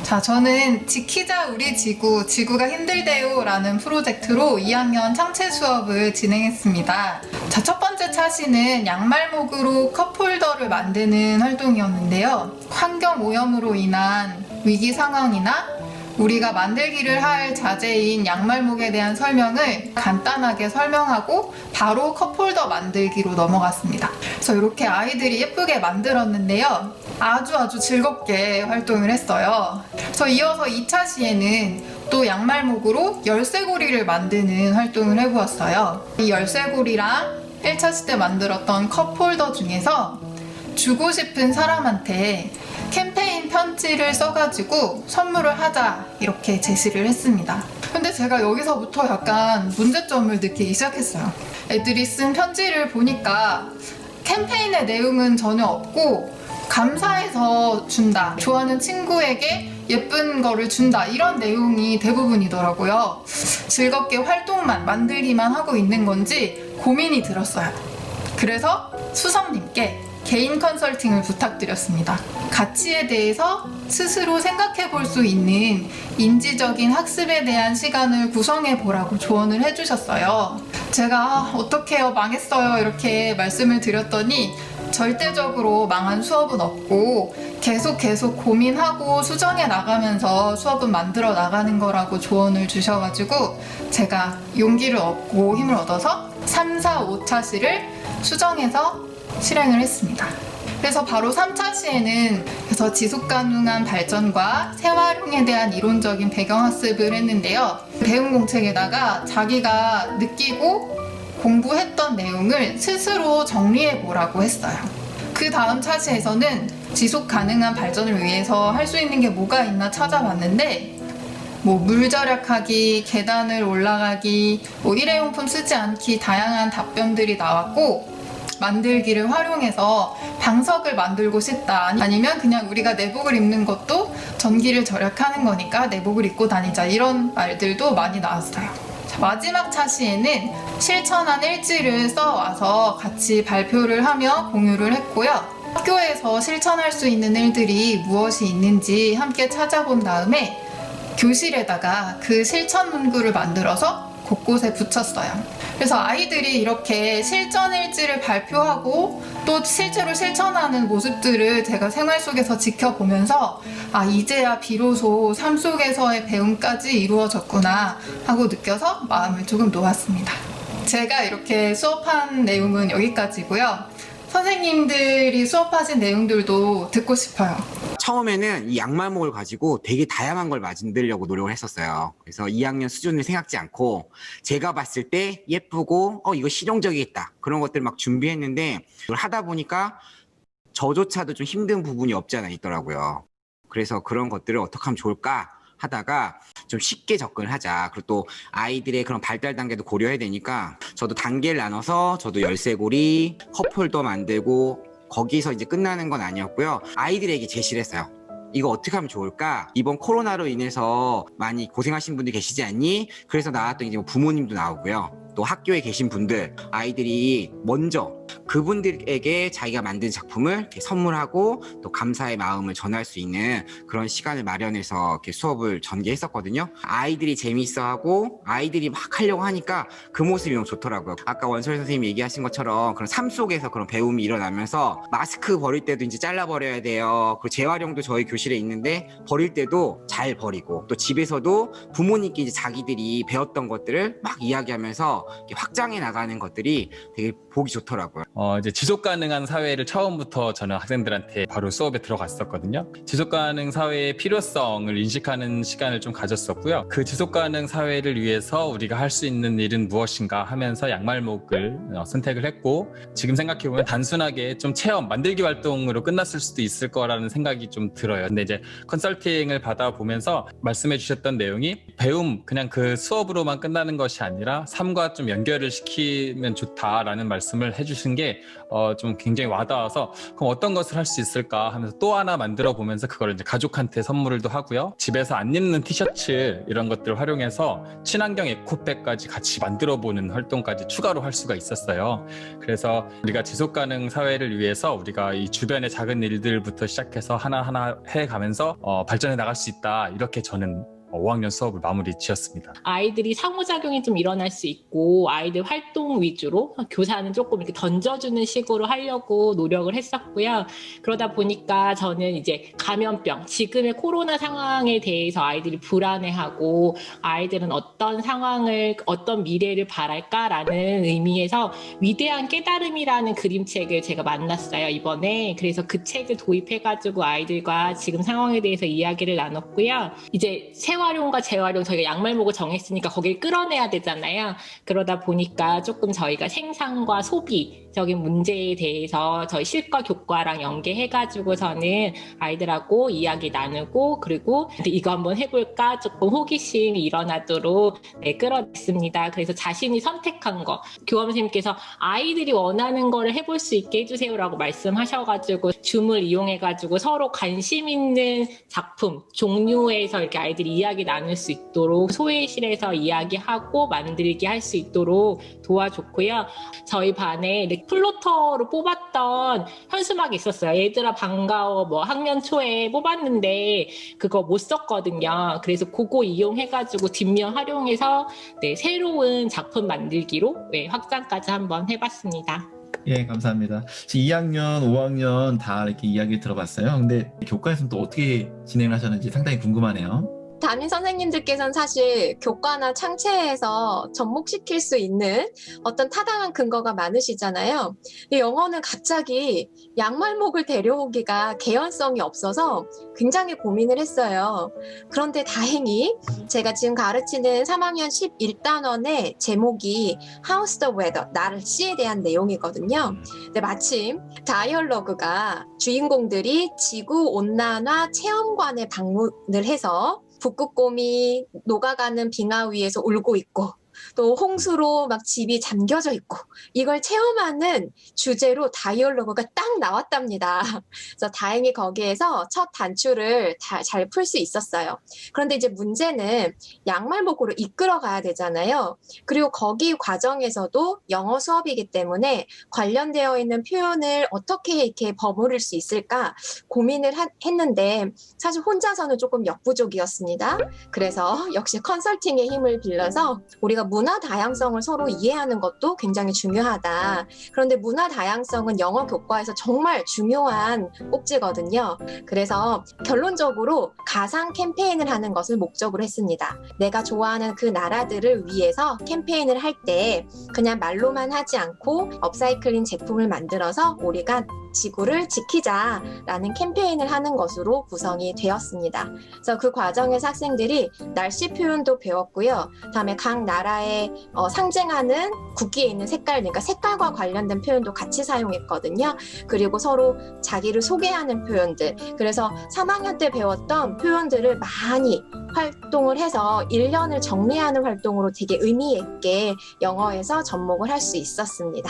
자, 저는 지키자 우리 지구, 지구가 힘들대요 라는 프로젝트로 2학년 창체 수업을 진행했습니다. 자, 첫 번째 차시는 양말목으로 컵홀더를 만드는 활동이었는데요. 환경 오염으로 인한 위기 상황이나 우리가 만들기를 할 자재인 양말목에 대한 설명을 간단하게 설명하고 바로 컵홀더 만들기로 넘어갔습니다. 그래서 이렇게 아이들이 예쁘게 만들었는데요. 아주 즐겁게 활동을 했어요. 그래서 이어서 2차 시에는 또 양말목으로 열쇠고리를 만드는 활동을 해보았어요. 이 열쇠고리랑 1차 시 때 만들었던 컵홀더 중에서 주고 싶은 사람한테 캠페인 편지를 써가지고 선물을 하자 이렇게 제시를 했습니다. 근데 제가 여기서부터 약간 문제점을 느끼기 시작했어요. 애들이 쓴 편지를 보니까 캠페인의 내용은 전혀 없고 감사해서 준다, 좋아하는 친구에게 예쁜 거를 준다 이런 내용이 대부분이더라고요. 즐겁게 활동만 만들기만 하고 있는 건지 고민이 들었어요. 그래서 수성님께 개인 컨설팅을 부탁드렸습니다. 가치에 대해서 스스로 생각해 볼 수 있는 인지적인 학습에 대한 시간을 구성해 보라고 조언을 해주셨어요. 제가 어떡해요, 망했어요 이렇게 말씀을 드렸더니 절대적으로 망한 수업은 없고 계속 고민하고 수정해 나가면서 수업은 만들어 나가는 거라고 조언을 주셔가지고 제가 용기를 얻고 힘을 얻어서 3, 4, 5차 시를 수정해서 실행을 했습니다. 그래서 바로 3차 시에는 그래서 지속가능한 발전과 재활용에 대한 이론적인 배경학습을 했는데요. 배움 공책에다가 자기가 느끼고 공부했던 내용을 스스로 정리해보라고 했어요. 그 다음 차시에서는 지속가능한 발전을 위해서 할 수 있는 게 뭐가 있나 찾아봤는데 물 절약하기, 계단을 올라가기, 일회용품 쓰지 않기 다양한 답변들이 나왔고 만들기를 활용해서 방석을 만들고 싶다, 아니면 그냥 우리가 내복을 입는 것도 전기를 절약하는 거니까 내복을 입고 다니자 이런 말들도 많이 나왔어요. 자, 마지막 차시에는 실천한 일지를 써와서 같이 발표를 하며 공유를 했고요. 학교에서 실천할 수 있는 일들이 무엇이 있는지 함께 찾아본 다음에 교실에다가 그 실천 문구를 만들어서 곳곳에 붙였어요. 그래서 아이들이 이렇게 실전 일지를 발표하고 또 실제로 실천하는 모습들을 제가 생활 속에서 지켜보면서 이제야 비로소 삶 속에서의 배움까지 이루어졌구나 하고 느껴서 마음을 조금 놓았습니다. 제가 이렇게 수업한 내용은 여기까지고요. 선생님들이 수업하신 내용들도 듣고 싶어요. 처음에는 이 양말목을 가지고 되게 다양한 걸 만들려고 노력을 했었어요. 그래서 2학년 수준을 생각지 않고 제가 봤을 때 예쁘고 이거 실용적이겠다 그런 것들 막 준비했는데 이걸 하다 보니까 저조차도 좀 힘든 부분이 없지 않아 있더라고요. 그래서 그런 것들을 어떻게 하면 좋을까 하다가 좀 쉽게 접근을 하자. 그리고 또 아이들의 그런 발달 단계도 고려해야 되니까 저도 단계를 나눠서 저도 열쇠고리, 컵홀더 만들고 거기서 이제 끝나는 건 아니었고요. 아이들에게 제시를 했어요. 이거 어떻게 하면 좋을까? 이번 코로나로 인해서 많이 고생하신 분들이 계시지 않니? 그래서 나왔던 이제 부모님도 나오고요. 또 학교에 계신 분들, 아이들이 먼저 그분들에게 자기가 만든 작품을 이렇게 선물하고 또 감사의 마음을 전할 수 있는 그런 시간을 마련해서 이렇게 수업을 전개했었거든요. 아이들이 재미있어하고 아이들이 막 하려고 하니까 그 모습이 너무 좋더라고요. 아까 원설 선생님이 얘기하신 것처럼 그런 삶 속에서 그런 배움이 일어나면서 마스크 버릴 때도 이제 잘라버려야 돼요. 그리고 재활용도 저희 교실에 있는데 버릴 때도 잘 버리고 또 집에서도 부모님께 이제 자기들이 배웠던 것들을 막 이야기하면서 이렇게 확장해 나가는 것들이 되게 보기 좋더라고요. 이제 지속가능한 사회를 처음부터 저는 학생들한테 바로 수업에 들어갔었거든요. 지속가능 사회의 필요성을 인식하는 시간을 좀 가졌었고요. 그 지속가능 사회를 위해서 우리가 할 수 있는 일은 무엇인가 하면서 양말목을 선택을 했고, 지금 생각해보면 단순하게 좀 체험, 만들기 활동으로 끝났을 수도 있을 거라는 생각이 좀 들어요. 근데 이제 컨설팅을 받아보면서 말씀해 주셨던 내용이 배움, 그냥 그 수업으로만 끝나는 것이 아니라 삶과 좀 연결을 시키면 좋다라는 말씀을 해주신 같은 게 좀 굉장히 와닿아서 그럼 어떤 것을 할 수 있을까 하면서 또 하나 만들어 보면서 그걸 이제 가족한테 선물도 하고요. 집에서 안 입는 티셔츠 이런 것들을 활용해서 친환경 에코백까지 같이 만들어 보는 활동까지 추가로 할 수가 있었어요. 그래서 우리가 지속 가능 사회를 위해서 우리가 이 주변의 작은 일들부터 시작해서 하나하나 해가면서 발전해 나갈 수 있다. 이렇게 저는 5학년 수업을 마무리 지었습니다. 아이들이 상호작용이 좀 일어날 수 있고 아이들 활동 위주로 교사는 조금 이렇게 던져주는 식으로 하려고 노력을 했었고요. 그러다 보니까 저는 이제 감염병, 지금의 코로나 상황에 대해서 아이들이 불안해하고 아이들은 어떤 상황을, 어떤 미래를 바랄까라는 의미에서 위대한 깨달음이라는 그림책을 제가 만났어요, 이번에. 그래서 그 책을 도입해가지고 아이들과 지금 상황에 대해서 이야기를 나눴고요. 이제 재활용과 재활용, 저희가 양말목을 정했으니까 거길 끌어내야 되잖아요. 그러다 보니까 조금 저희가 생산과 소비적인 문제에 대해서 저희 실과 교과랑 연계해가지고서는 아이들하고 이야기 나누고, 그리고 이거 한번 해볼까 조금 호기심이 일어나도록 끌어냈습니다. 그래서 자신이 선택한 거, 교감 선생님께서 아이들이 원하는 거를 해볼 수 있게 해주세요라고 말씀하셔가지고 줌을 이용해가지고 서로 관심 있는 작품 종류에서 이렇게 아이들이 이야기 나눌 수 있도록 소회실에서 이야기하고 만들기 할 수 있도록 도와줬고요. 저희 반에 플로터로 뽑았던 현수막이 있었어요. 얘들아 반가워, 뭐 학년 초에 뽑았는데 그거 못 썼거든요. 그래서 그거 이용해가지고 뒷면 활용해서 새로운 작품 만들기로 확장까지 한번 해봤습니다. 예, 감사합니다. 지금 2학년, 5학년 다 이렇게 이야기를 들어봤어요. 근데 교과에서는 또 어떻게 진행을 하셨는지 상당히 궁금하네요. 담임 선생님들께서는 사실 교과나 창체에서 접목시킬 수 있는 어떤 타당한 근거가 많으시잖아요. 근데 영어는 갑자기 양말목을 데려오기가 개연성이 없어서 굉장히 고민을 했어요. 그런데 다행히 제가 지금 가르치는 3학년 11단원의 제목이 How's the weather? 날씨에 대한 내용이거든요. 근데 마침 다이얼로그가 주인공들이 지구온난화 체험관에 방문을 해서 북극곰이 녹아가는 빙하 위에서 울고 있고 또 홍수로 막 집이 잠겨져 있고 이걸 체험하는 주제로 다이얼로그가 딱 나왔답니다. 그래서 다행히 거기에서 첫 단추를 잘 풀 수 있었어요. 그런데 이제 문제는 양말목으로 이끌어 가야 되잖아요. 그리고 거기 과정에서도 영어 수업이기 때문에 관련되어 있는 표현을 어떻게 이렇게 버무릴 수 있을까 고민을 했는데 사실 혼자서는 조금 역부족이었습니다. 그래서 역시 컨설팅의 힘을 빌려서 우리가 문화 다양성을 서로 이해하는 것도 굉장히 중요하다. 그런데 문화 다양성은 영어 교과에서 정말 중요한 꼭지거든요. 그래서 결론적으로 가상 캠페인을 하는 것을 목적으로 했습니다. 내가 좋아하는 그 나라들을 위해서 캠페인을 할 때 그냥 말로만 하지 않고 업사이클링 제품을 만들어서 우리가 지구를 지키자라는 캠페인을 하는 것으로 구성이 되었습니다. 그래서 그 과정에서 학생들이 날씨 표현도 배웠고요. 다음에 각 나라의 상징하는 국기에 있는 색깔, 그러니까 색깔과 관련된 표현도 같이 사용했거든요. 그리고 서로 자기를 소개하는 표현들. 그래서 3학년 때 배웠던 표현들을 많이 활동을 해서 1년을 정리하는 활동으로 되게 의미 있게 영어에서 접목을 할 수 있었습니다.